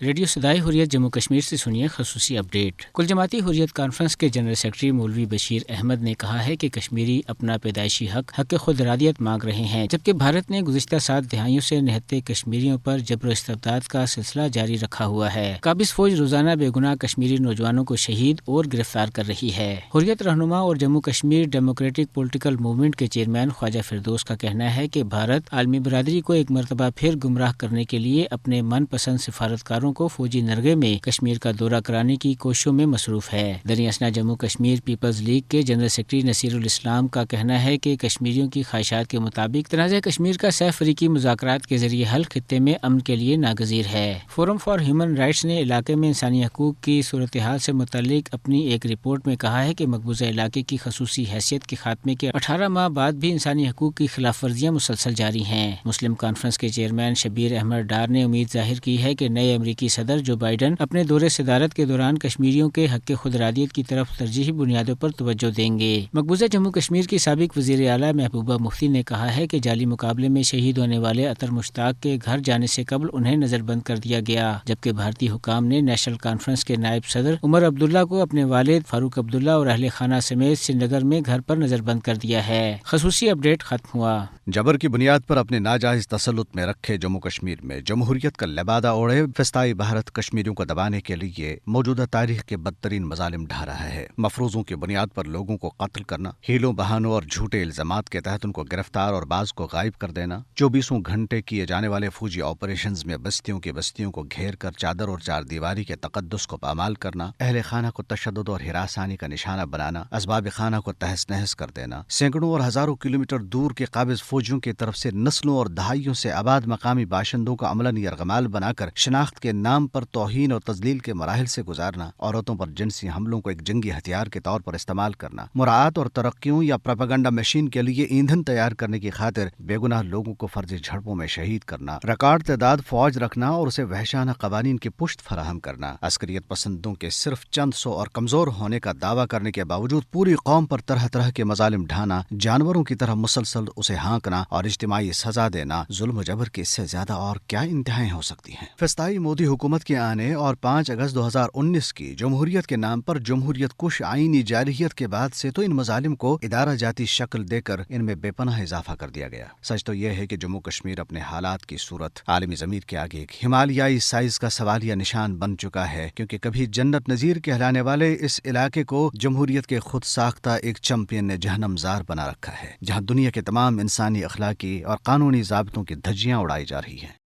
Radio صدائے حریت جموں کشمیر سے سنیے خصوصی اپڈیٹ۔ کل جماعتی حریت کانفرنس کے جنرل سیکرٹری مولوی بشیر احمد نے کہا ہے کہ کشمیری اپنا پیدائشی حق خود ارادیت مانگ رہے ہیں، جبکہ بھارت نے گزشتہ 7 دہائیوں سے نہتے کشمیریوں پر جبر و استبداد کا سلسلہ جاری رکھا ہوا ہے۔ قابض فوج روزانہ بے گناہ کشمیری نوجوانوں کو شہید اور گرفتار کر رہی ہے۔ حریت رہنما اور Jammu Kashmir democratic political movement کے چیئرمین خواجہ فردوس کا کہنا ہے کہ بھارت عالمی برادری کو ایک مرتبہ پھر گمراہ کرنے کے لیے اپنے من پسند سفارتکاروں کو فوجی نرغے میں کشمیر کا دورہ کرانے کی کوششوں میں مصروف ہے۔ دریں اثنا جموں کشمیر پیپلز لیگ کے جنرل سیکرٹری نصیر الاسلام کا کہنا ہے کہ کشمیریوں کی خواہشات کے مطابق تنازع کشمیر کا سہ فریقی مذاکرات کے ذریعے حل خطے میں امن کے لیے ناگزیر ہے۔ فورم فار ہیومن رائٹس نے علاقے میں انسانی حقوق کی صورتحال سے متعلق اپنی ایک رپورٹ میں کہا ہے کہ مقبوضہ علاقے کی خصوصی حیثیت کے خاتمے کے 18 ماہ بعد بھی انسانی حقوق کی خلاف ورزیاں مسلسل جاری ہیں۔ مسلم کانفرنس کے چیئرمین شبیر احمد ڈار نے امید ظاہر کی ہے کہ نئے امریکی صدر جو بائیڈن اپنے دورے صدارت کے دوران کشمیریوں کے حق خود ارادیت کی طرف ترجیحی بنیادوں پر توجہ دیں گے۔ مقبوضہ جموں کشمیر کی سابق وزیر اعلیٰ محبوبہ مفتی نے کہا ہے کہ جعلی مقابلے میں شہید ہونے والے اطہر مشتاق کے گھر جانے سے قبل انہیں نظر بند کر دیا گیا، جبکہ بھارتی حکام نے نیشنل کانفرنس کے نائب صدر عمر عبداللہ کو اپنے والد فاروق عبداللہ اور اہل خانہ سمیت سری نگر میں گھر پر نظر بند کر دیا ہے۔ خصوصی اپڈیٹ ختم ہوا۔ جبر کی بنیاد پر اپنے ناجائز تسلط میں رکھے جموں کشمیر میں جمہوریت کا لبادہ اوڑھے فسطائی بھارت کشمیریوں کو دبانے کے لیے موجودہ تاریخ کے بدترین مظالم ڈھا رہا ہے۔ مفروضوں کی بنیاد پر لوگوں کو قتل کرنا، ہیلوں بہانوں اور جھوٹے الزامات کے تحت ان کو گرفتار اور بعض کو غائب کر دینا، 24 گھنٹے کیے جانے والے فوجی آپریشنز میں بستیوں کو گھیر کر چادر اور چار دیواری کے تقدس کو پامال کرنا، اہل خانہ کو تشدد اور ہراسانی کا نشانہ بنانا، اسباب خانہ کو تہس نہس کر دینا، سینکڑوں اور ہزاروں کلومیٹر دور کے قابض فوجیوں کی طرف سے نسلوں اور دہائیوں سے آباد مقامی باشندوں کو عملاً یرغمال بنا کر شناخت کے نام پر توہین اور تذلیل کے مراحل سے گزارنا، عورتوں پر جنسی حملوں کو ایک جنگی ہتھیار کے طور پر استعمال کرنا، مراعات اور ترقیوں یا پروپیگنڈا مشین کے لیے ایندھن تیار کرنے کی خاطر بے گناہ لوگوں کو فرضی جھڑپوں میں شہید کرنا، ریکارڈ تعداد فوج رکھنا اور اسے وحشانہ قوانین کی پشت فراہم کرنا، عسکریت پسندوں کے صرف چند سو اور کمزور ہونے کا دعویٰ کرنے کے باوجود پوری قوم پر طرح طرح کے مظالم ڈھانا، جانوروں کی طرح مسلسل اسے ہانکنا اور اجتماعی سزا دینا، ظلم و جبر کی اس سے زیادہ اور کیا انتہائیں ہو سکتی ہیں؟ فسطائی مودی حکومت کے آنے اور 5 اگست 2019 کی جمہوریت کے نام پر جمہوریت کش آئینی جارحیت کے بعد سے تو ان مظالم کو ادارہ جاتی شکل دے کر ان میں بے پناہ اضافہ کر دیا گیا۔ سچ تو یہ ہے کہ جموں کشمیر اپنے حالات کی صورت عالمی ضمیر کے آگے ایک ہمالیائی سائز کا سوالیہ نشان بن چکا ہے، کیونکہ کبھی جنت نظیر کہلانے والے اس علاقے کو جمہوریت کے خود ساختہ ایک چمپئن نے جہنم زار بنا رکھا ہے، جہاں دنیا کے تمام انسانی اخلاقی اور قانونی ضابطوں کی دھجیاں اڑائی جا رہی ہیں۔